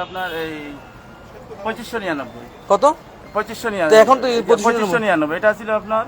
আপনার এই 2599 কত 2599 এখন তো 2599 এটা ছিল আপনার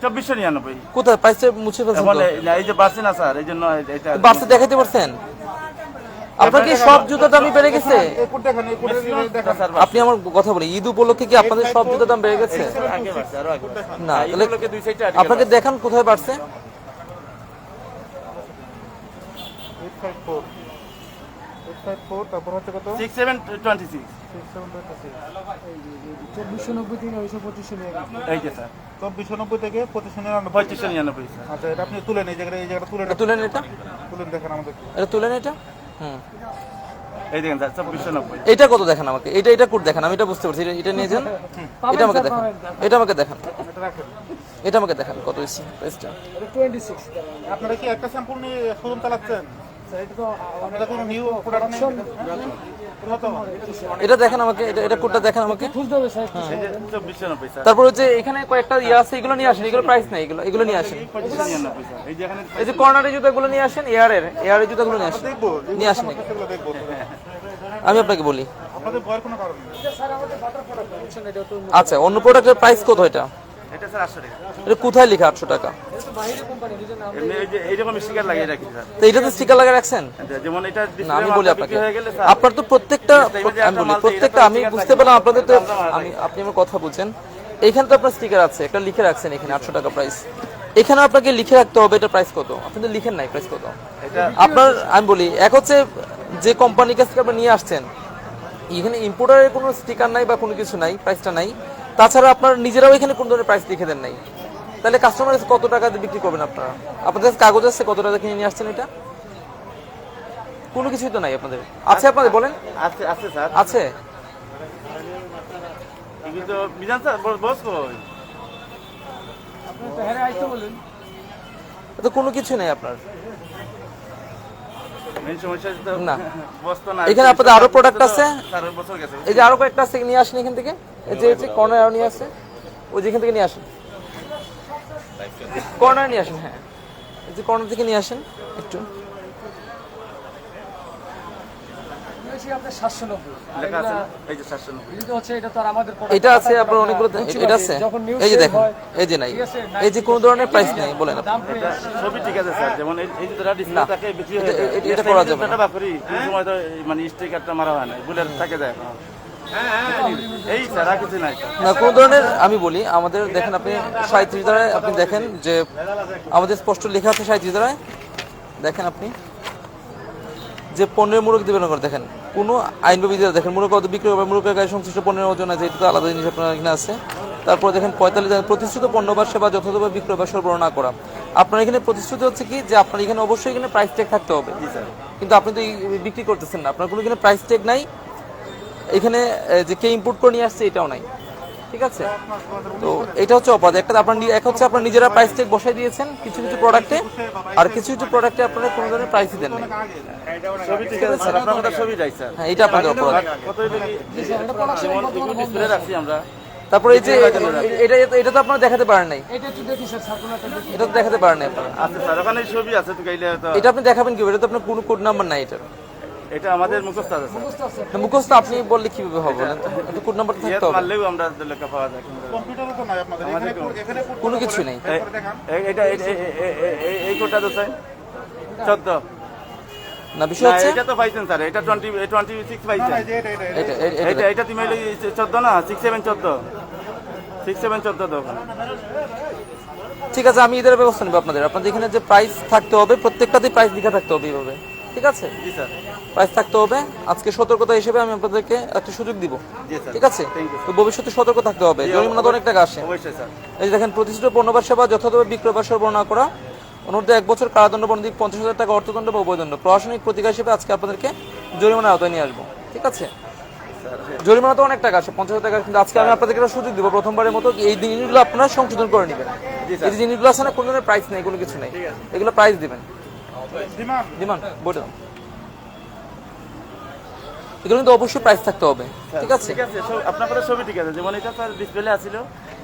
2499 কোথায় পাইছে মুছে ফেলছেন এখন তো? এই যে বাড়ছে না স্যার এই জন্য এটা বাড়ছে দেখাইতে পারছেন? আপনার কি সব জুতার দামই বেড়ে গেছে? আপনি আমার কথা বলি, ঈদ উপলক্ষে কি আপনাদের সব জুতার দাম বেড়ে গেছে? আগে বাড়ছে আরো আগে না, তাহলে এগুলোকে দুই সাইডে আপনাকে দেখান কোথায় বাড়ছে। 854 তারপর হচ্ছে কত 6726 2490 থেকে 2590 নিয়ে গেছে এই যে স্যার 2490 থেকে 2599 2599 স্যার আচ্ছা এটা আপনি তুলেন এই জায়গাটা তুলেন তুলেন এটা, তুলেন দেখেন আমাদের এটা তুলেন এটা। এই দেখেন স্যার 2490 এটা কত দেখেন আমাকে, এটা কোড দেখেন, আমি এটা বুঝতে পারছি। এটা নিয়ে যান, এটা আমাকে দেখান, এটা আমাকে দেখান, এটা রাখেন এটা আমাকে দেখান কত হয়েছে প্রাইসটা। এটা 26 আপনারা কি একটা স্যাম্পল নিয়ে শোরুম চালাচ্ছেন এটা তো আপনারা কোনো নিউ প্রোডাক্ট নেই এটা দেখেন আমাকে, এটা কোডটা দেখেন আমাকে। এই যে 2490 স্যার তারপর হচ্ছে এখানে কয়েকটা ইয়ে আছে, এগুলো নিয়ে আসেন, এগুলো প্রাইস নাই, এগুলো নিয়ে আসেন। 2599 স্যার এই যে এখানে এই যে কর্নারের জুতাগুলো নিয়ে আসেন, এয়ারের জুতাগুলো নিয়ে আসেন, দেখবো নিয়ে আসেন। সেগুলো দেখবো আমি আপনাকে বলি, আপনাদের ভয়ের কোনো কারণ নেই আচ্ছা অন্য প্রোডাক্টের প্রাইস কত? এটা এটা স্যার 800 টাকা এটা কোথায় লেখা 800 টাকা? এমনি এই যে এইরকম স্টিকার লাগিয়ে রাখি স্যার তো এটাতে স্টিকার লাগিয়ে রাখছেন? যেমন এটা না, আমি বলি আপনাকে, হয়ে গেলে স্যার আপনার তো প্রত্যেকটা, আমি বুঝতে পারলাম আপনাদের তো, আপনি আমার কথা বুঝছেন। এখানে তো আপনার স্টিকার আছে, একটা লিখে রাখছেন এখানে 800 টাকা প্রাইস। এখানে আপনাকে লিখে রাখতে হবে এটা প্রাইস কত, আপনি তো লিখেন নাই প্রাইস কত। আপনার আমি বলি, এক হচ্ছে যে কোম্পানির কাছ থেকে আপনি নিয়ে আসছেন, এখানে ইম্পোর্টারের কোনো স্টিকার নাই বা কোনো কিছু নাই, প্রাইসটা নাই। তাছাড়া আপনার নিজেরাও এখানে কোনো ধরনের প্রাইস লিখে দেন নাই, তাহলে কাস্টমার কত টাকা দিয়ে বিক্রি করবেন আপনারা? আপনাদের কাগজ আছে কত টাকা কিনে নিয়ে আসছেন? এটা কোনো কিছুই তো নাই আপনাদের। আছে আপনাদের বলেন, আছে আছে স্যার আছে? এগুলো তো মিজান স্যার বস কই তো কোনো কিছু নেই আপনার। মেন সমস্যা তো না। বস তো না এখানে আপনাদের আরো প্রোডাক্ট আছে, 4 বছর গেছে এই যে আরো কয়েকটা আছে, নিয়ে আসেন এখান থেকে। এই যে কর্নার আরো নিয়ে আসে, ওই যেখান থেকে নিয়ে আসেন, কর্নার নিয়ে আসেন। হ্যাঁ, এই যে কর্নার থেকে নিয়ে আসেন একটু। লেখা আছে এই যে 790 এটা আছে আপনার অনেকগুলো, এটা আছে। এই যে দেখেন, এই যে নাই, এই যে কোনো ধরনের প্রাইস নাই বলেন আপনি। এটা সবই ঠিক আছে স্যার, যেমন এই যে তারা ডিসপ্লে থাকে বিক্রি হয়ে যায় এটা করা যাবে না। এটা বাকরি কোন সময় তো মানে স্টিকারটা মারা হয় না, বুলেট থাকে যায় এই স্যার আর কিছু নাই স্যার। না কোনো ধরনের, আমি বলি আমাদের দেখেন, আপনি 37 ধারায় আপনি দেখেন যে আমাদের স্পষ্ট লেখা আছে 37 ধারায়, দেখেন আপনি যে পণ্যের মূলক দিবেন করে দেখেন কোনো আইন বা বিধিতে দেখেন মূলক বিক্রি হবে, মূলকের গায়ে সংশ্লিষ্ট পণ্যের ওজন আছে, এটা তো আলাদা জিনিস আপনার এখানে আছে। তারপর দেখেন 45 প্রতিশ্রুত পণ্য বা সেবা যথাযথভাবে বিক্রয় বা সরবরাহ না করা। আপনার এখানে প্রতিশ্রুতি হচ্ছে কি যে আপনার এখানে অবশ্যই এখানে প্রাইস ট্যাগ থাকতে হবে, কিন্তু আপনি তো বিক্রি করতেছেন না, আপনার কোনো এখানে প্রাইস ট্যাগ নাই। এখানে যে কে ইম্পোর্ট করে নিয়ে আসছে এটাও নাই, ঠিক আছে? তো এটা হচ্ছে অপরাধ একটা। আপনার এক হচ্ছে আপনার নিজেরা প্রাইস ট্যাগ বসাই দিয়েছেন কিছু কিছু প্রোডাক্টে, আর কিছু কিছু প্রোডাক্টে আপনারা কোনো ধরনের প্রাইসই দেন নাই। সবই ঠিক আছে স্যার, আপনার কথা সবই রাইট স্যার। হ্যাঁ, এটা আপনাদের অপরাধ। কত যেমন ডিসপ্লে রাখছি আমরা। তারপরে এই যে এটা তো আপনারা দেখাতে পারেন নাই, এটা তো দেখাতে পারেন নাই আপনারা। আছে স্যার, ওখানে ছবি আছে তো গাইলে তো এটা আপনি দেখাবেন কি? এটা তো আপনার কোনো কোড নাম্বার নাই, এটা আমাদের মুখস্থ আছে স্যার। মুখস্থ আপনি বললে কিভাবে হবে? এটা কোড নাম্বার থাকতে হবে, মারলেও আমরা লেখা পাওয়া যায় কম্পিউটারও তো নাই আপনাদের এখানে কোনো কিছু নেই। এটা এই কোডটা তো স্যার 14 না, বিষয় হচ্ছে এটা তো পাইছেন স্যার, এটা 26 পাইছেন। এটা তুমি 14 না 6714 তো ওখানে। ঠিক আছে, আমি এদের ব্যবস্থা নেব আপনাদের। আপনাদের এখানে যে প্রাইস থাকতে হবে প্রত্যেকটাতেই প্রাইস লেখা থাকতে হবে এইভাবে, ঠিক আছে? জি স্যার, প্রাইস থাকতে হবে। আজকে সতর্কতা হিসেবে আমি আপনাদেরকে একটা সুযোগ দিব, ঠিক আছে? তো ভবিষ্যতে সতর্ক থাকতে হবে, জরিমানা তো অনেক টাকা আসে। অবশ্যই স্যার। এই যে দেখেন, প্রতিষ্ঠিত পণ্য বা সেবা যথাযথভাবে বিক্রয় বা সরবরাহ না করা, অনুরোধে 1 বছর কারাদণ্ড, বন্দি 50,000 টাকা অর্থদণ্ড বা উভয়দণ্ড। প্রশাসনিক প্রতিকার হিসেবে আজকে আপনাদেরকে জরিমানার আওতায় নিয়ে আসবো, ঠিক আছে? জরিমানা তো অনেক টাকা আসে, 50,000 টাকা, কিন্তু আজকে আমি আপনাদেরকে একটা সুযোগ দিব প্রথমবারের মতো, এই জিনিসগুলো আপনারা সংশোধন করে নেবেন। এই যে জিনিসগুলো আছে না, কোনো ধরনের প্রাইস নেই, কোনো কিছু নেই, এগুলো প্রাইস দিবেন। ডিমান্ড বইটা এগুলো কিন্তু অবশ্যই প্রাইস থাকতে হবে, ঠিক আছে? ঠিক আছে, আপনার কথা সবই ঠিক আছে। যেমন এটা স্যার ডিসপ্লে আছিল,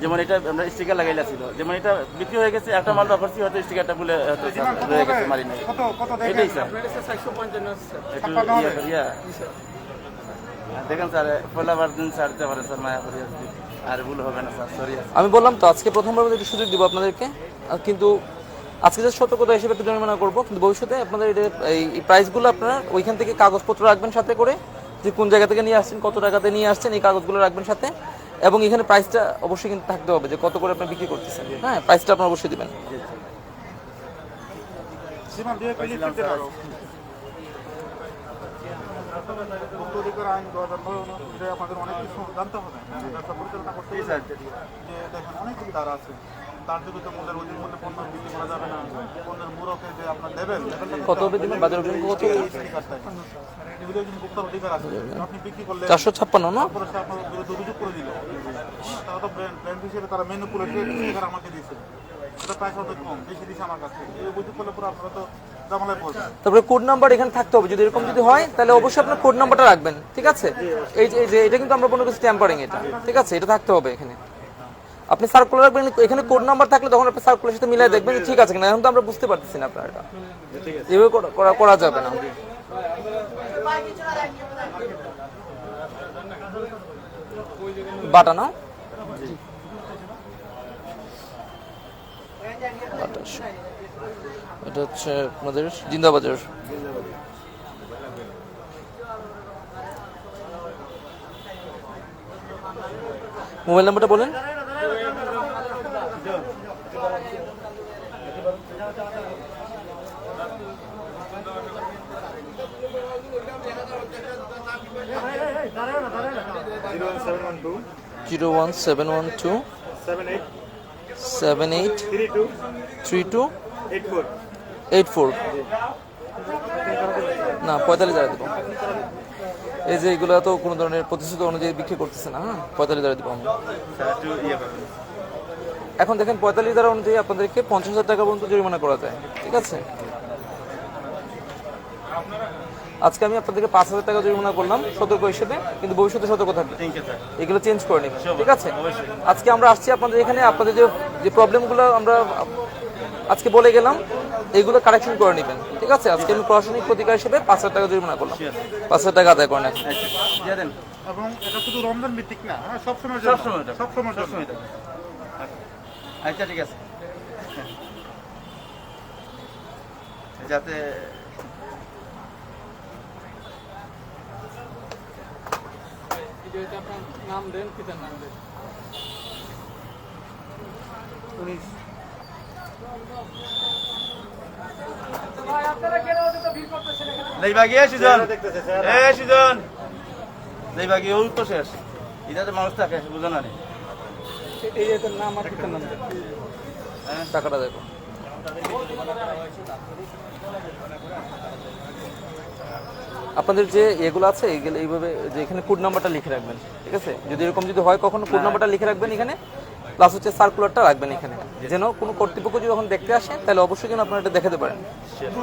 যেমন এটা আমরা স্টিকার লাগাইলা ছিল, যেমন এটা বিক্রি হয়ে গেছে, একটা মাল অফার ছিল, হয়তো স্টিকারটা ভুলে রয়ে গেছে, মারি নাই। কত এটাই স্যার। একটু ইয়া দেখেন স্যার পয়লাবার দিন ছাড়তে পারে স্যার, মায়া করি আসছি, আর ভুল হবে না স্যার, সরি। আমি বললাম তো আজকে প্রথমবার মধ্যে একটু সুযোগ দিব আপনাদেরকে, কিন্তু আজকে যে সতর্কতা হিসেবে একটু জরিমানা করবো, কিন্তু ভবিষ্যতে আপনাদের এই প্রাইসগুলো আপনারা ওইখান থেকে কাগজপত্র রাখবেন সাথে করে, যে কোন জায়গা থেকে নিয়ে আসছেন, কত টাকাতে নিয়ে আসছেন, এই কাগজগুলো রাখবেন সাথে। এবং এখানে প্রাইসটা অবশ্যই কিন্তু থাকতে হবে, যে কত করে আপনি বিক্রি করতেছেন। হ্যাঁ, প্রাইসটা আপনারা অবশ্যই দিবেন। সীমা দিয়ে পেলে দিতে পারো। ভোক্তা অধিকার আইন 2009 অনুযায়ী আমাদের অনেক কিছু জানতে হবে। ব্যবসা পরিচালনা করতে জি গেলে স্যার। যে দেখেন অনেকগুলি ধারা আছে। তার যোগ্য মূল্যের অধিক মূল্যে পণ্য বিক্রি করা যাবে না। পণ্যের মূরকে যে আপনার লেভেল কত হবে দিবেন? বাজার অভিযান কত? এগুলো কিন্তু ভোক্তার অধিকার আছে। আপনি বিক্রি করলে 456 না? তারপরে সে আপনার বিরুদ্ধে অভিযোগ করে দিল। তারা তো ব্র্যান্ড হিসেবে তারা ম্যানিপুলেটেড স্টিকার আমাকে দিয়েছে। এটা প্রাইস অনেক কম, বেশি দিচ্ছে আমার কাছ থেকে। এই অভিযোগ করলে পরে আপনারা তো জামালায় পড়বেন। তারপরে কোড নাম্বার এখানে থাকতে হবে, যদি এরকম যদি হয় তাহলে অবশ্যই আপনার কোড নাম্বারটা রাখবেন, ঠিক আছে? এই যে এটা কিন্তু আমরা মনে করছি ট্যাম্পারিং, এটা ঠিক আছে, এটা থাকতে হবে এখানে। আপনি সার্কুলার রাখবেন, এখানে কোড নাম্বার থাকলে তখন আপনি সার্কুলারের সাথে মিলাই দেখবেন ঠিক আছে কিনা। এখন তো আমরা বুঝতে পারতেছি না আপনার, এটা এভাবে করা যাবে না। বাটা না, এটা হচ্ছে আপনাদের জিন্দাবাজার। মোবাইল নাম্বারটা বলেন। 01712 78 32 84 না 45 দেবো। এই যে এগুলো তো কোনো ধরনের প্রতিশ্রুতি অনুযায়ী বিক্রি করতেছে না। হ্যাঁ, 45 দেবো আমি। এখন দেখেন 45 অনুযায়ী আপনাদেরকে 50,000 টাকা পর্যন্ত জরিমানা করা যায়, ঠিক আছে? আজকে আমি আপনাদেরকে 5,000 টাকা জরিমানা করলাম সতর্ক হিসেবে, কিন্তু ভবিষ্যতে সতর্ক থাকবে, এগুলো চেঞ্জ করে নেবেন, ঠিক আছে? আজকে আমরা আসছি আপনাদের এখানে, আপনাদের যে প্রবলেমগুলো আমরা আজকে বলে গেলাম এইগুলো কারেকশন করে নেবেন, ঠিক আছে? আজকে আমি প্রশাসনিক প্রতিকার হিসেবে 5,000 টাকা জরিমানা করলাম, 5,000 টাকা আদায় করেন। এবং এটা শুধু রমজান ভিত্তিক না, হ্যাঁ, সবসময় সবসময়। আচ্ছা ঠিক আছে, যাতে নাম দেন, পিতার নাম দেন। 19 নেইবাগি সুজন, সুজন নেইবাগি ওই তো শেষ, এটাতে মানুষ থাকে বুঝো না। এই যে নাম আর পিতার নাম দেন। টাকাটা দেখো। আপনাদের যে এগুলো আছে এগুলো এইভাবে যে এখানে কোড নাম্বারটা লিখে রাখবেন, ঠিক আছে? যদি এরকম যদি হয় কখনো কোড নাম্বারটা লিখে রাখবেন এখানে, প্লাস হচ্ছে সার্কুলারটা রাখবেন এখানে, যেন কোনো কর্তৃপক্ষ যদি যখন দেখতে আসে তাহলে অবশ্যই যেন আপনারা এটা দেখাতে পারেন,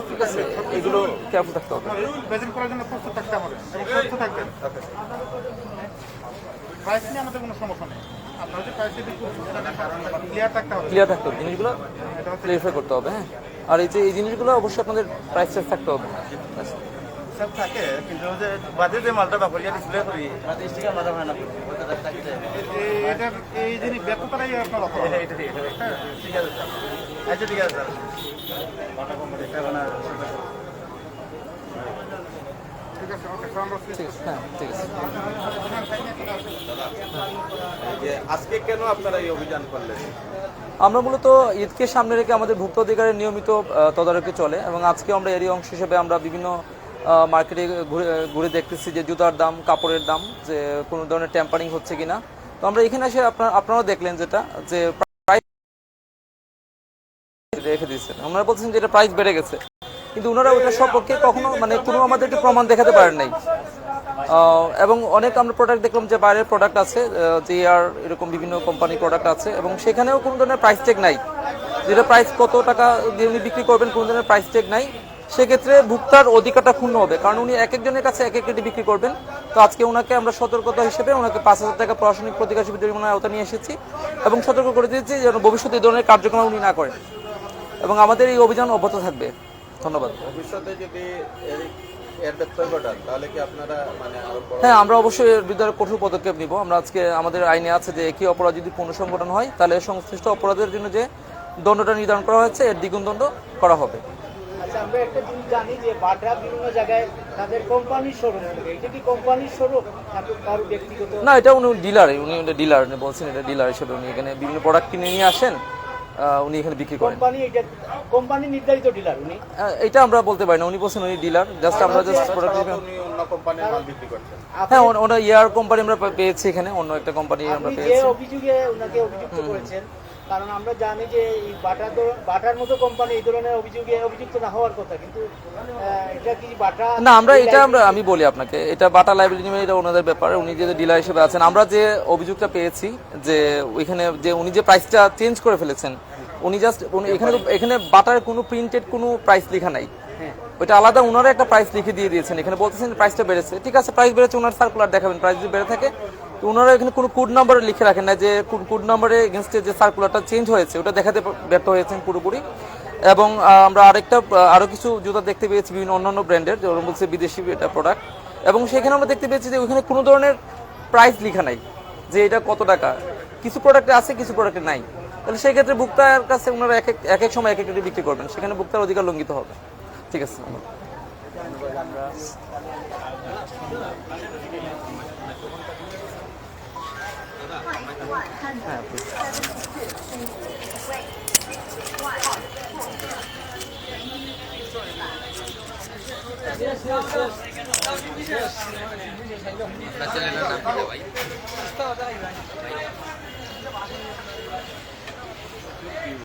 ঠিক আছে? এগুলো কেয়ারফুল থাকতে হবে। প্রেজেন্ট করার জন্য প্রস্তুত থাকতে হবে এবং সুস্থ থাকবেন। প্রাইস নিয়ে আমাদের কোনো সমস্যা নেই। আপনারা যে প্রাইসে বিক্রি করছেন ক্লিয়ার থাকতে হবে, ক্লিয়ার থাকতে হবে, জিনিসগুলো ক্লিয়ারিফাই করতে হবে। হ্যাঁ, আর এই যে এই জিনিসগুলো অবশ্যই আপনাদের প্রাইস থাকতে হবে। সব থাকে, কিন্তু যে বাদে যে মালটা বাকরিয়া ডিসপ্লে করি তাতে স্টিকার মারা হয় না। এটা এই জিনিস ব্যর্থতারাই আপনার অপরাধ। ঠিক আছে স্যার, আচ্ছা ঠিক আছে স্যার। ঠিক আছে, ওকে, আমরা ঠিক আছে, হ্যাঁ ঠিক আছে। আজকে কেন আপনারা এই অভিযান করলেন? আমরা মূলত ঈদকে সামনে রেখে আমাদের ভোক্তা অধিকারের নিয়মিত তদারকি চলে, এবং আজকে আমরা এরই অংশ হিসেবে আমরা বিভিন্ন মার্কেটে ঘুরে দেখতেছি যে জুতার দাম, কাপড়ের দাম, যে কোনো ধরনের ট্যাম্পারিং হচ্ছে কিনা। তো আমরা এখানে এসে আপনারাও দেখলেন যেটা যে প্রাইস রেখে দিচ্ছেন, ওনারা বলছেন যে এটা প্রাইস বেড়ে গেছে, কিন্তু ওনারা ওইটা সপক্ষে কখনো মানে কোনো আমাদেরকে প্রমাণ দেখাতে পারেন নাই। এবং অনেক আমরা প্রোডাক্ট দেখলাম যে বাইরের প্রোডাক্ট আছে, যে আর এরকম বিভিন্ন কোম্পানির প্রোডাক্ট আছে, এবং সেখানেও কোনো ধরনের প্রাইস ট্যাগ নাই, যেটা প্রাইস কত টাকা দিয়ে উনি বিক্রি করবেন কোনো ধরনের প্রাইস ট্যাগ নাই। সেক্ষেত্রে ভোক্তার অধিকারটা ক্ষুণ্ণ হবে, কারণ উনি এক একজনের কাছে এক এক রেটে বিক্রি করবেন। তো আজকে ওনাকে আমরা সতর্কতা হিসেবে ওনাকে 5,000 টাকা প্রশাসনিক প্রতিকার হিসেবে জরিমানার আওতা নিয়ে এসেছি, এবং সতর্ক করে দিয়েছি যেন ভবিষ্যতে এই ধরনের কার্যক্রম উনি না করেন, এবং আমাদের এই অভিযান অব্যাহত থাকবে। ধন্যবাদ। ভবিষ্যতে যদি এর ব্যত্যয় ঘটান তাহলে কি আপনারা মানে আরো বড় হ্যাঁ, আমরা অবশ্যই এর বিরুদ্ধে কঠোর পদক্ষেপ নিব। আমরা আজকে আমাদের আইনে আছে যে একই অপরাধ যদি পুনঃসংগঠন হয় তাহলে সংশ্লিষ্ট অপরাধের জন্য যে দণ্ডটা নির্ধারণ করা হয়েছে এর দ্বিগুণ দণ্ড করা হবে। আচ্ছা, আমরা একটা জিনিস জানি যে বাটা বিভিন্ন জায়গায় তাদের কোম্পানির শোরুম থাকে, এটা কি কোম্পানির শোরুম নাকি কারো ব্যক্তিগত? না, এটা উনি ডিলার, উনি ডিলার বলছেন, এটা ডিলার হিসেবে উনি এখানে বিভিন্ন প্রোডাক্ট কিনে নিয়ে আসেন, উনি এখানে বিক্রি করেন। কোম্পানি এটা কোম্পানি নির্ধারিত ডিলার উনি? এটা আমরা বলতে পারি না, উনি বলছেন উনি ডিলার, জাস্ট আমরা জাস্ট প্রোডাক্ট উনি অন্য কোম্পানির মাল বিক্রি করছেন। হ্যাঁ, ওটা ইয়ার কোম্পানি আমরা পেয়েছি, এখানে অন্য একটা কোম্পানি আমরা আপনি যে পেয়েছি। অভিযোগে ওনাকে অভিযুক্ত করেছেন, কারণ আমরা জানি যে এই বাটার মতো কোম্পানি এই ধরনের অভিযোগে অভিযুক্ত না হওয়ার কথা, কিন্তু এটা কি বাটা? না, আমি বলি আপনাকে, এটা বাটা লাইবিলিটি নিয়ে এটা ওনাদের ব্যাপার, উনি যে ডিলার হিসেবে আছেন। আমরা যে অভিযোগটা পেয়েছি যে ওইখানে যে উনি যে প্রাইসটা চেঞ্জ করে ফেলেছেন, উনি জাস্ট এখানে বাটার কোনো প্রিন্টেড কোনো প্রাইস লেখা নাই, ওইটা আলাদা ওনারা একটা প্রাইস লিখে দিয়ে দিয়েছেন। এখানে বলতেছেন প্রাইসটা বেড়েছে, ঠিক আছে, প্রাইস বেড়েছে, ওনার সার্কুলার দেখাবেন, প্রাইস যদি বেড়ে থাকে তো ওনারা এখানে কোনো কোড নাম্বার লিখে রাখেন না যে কোড নাম্বারে এগেনস্টে যে সার্কুলারটা চেঞ্জ হয়েছে ওটা দেখাতে ব্যর্থ হয়েছেন পুরোপুরি। এবং আমরা আরো কিছু জুতা দেখতে পেয়েছি বিভিন্ন অন্যান্য ব্র্যান্ডের, যেমন বলছে বিদেশি এটা প্রোডাক্ট, এবং সেখানে আমরা দেখতে পেয়েছি যে ওইখানে কোনো ধরনের প্রাইস লেখা নাই যে এটা কত টাকা। কিছু প্রোডাক্টে আছে, কিছু প্রোডাক্টে নাই, তাহলে সেই ক্ষেত্রে ভোক্তার কাছে ওনারা এক এক সময় এক এক রেটে বিক্রি করবেন, সেখানে ভোক্তার অধিকার লঙ্ঘিত হবে। ঠিক আছে, হ্যাঁ চ্যানেলের নাম কি ভাই?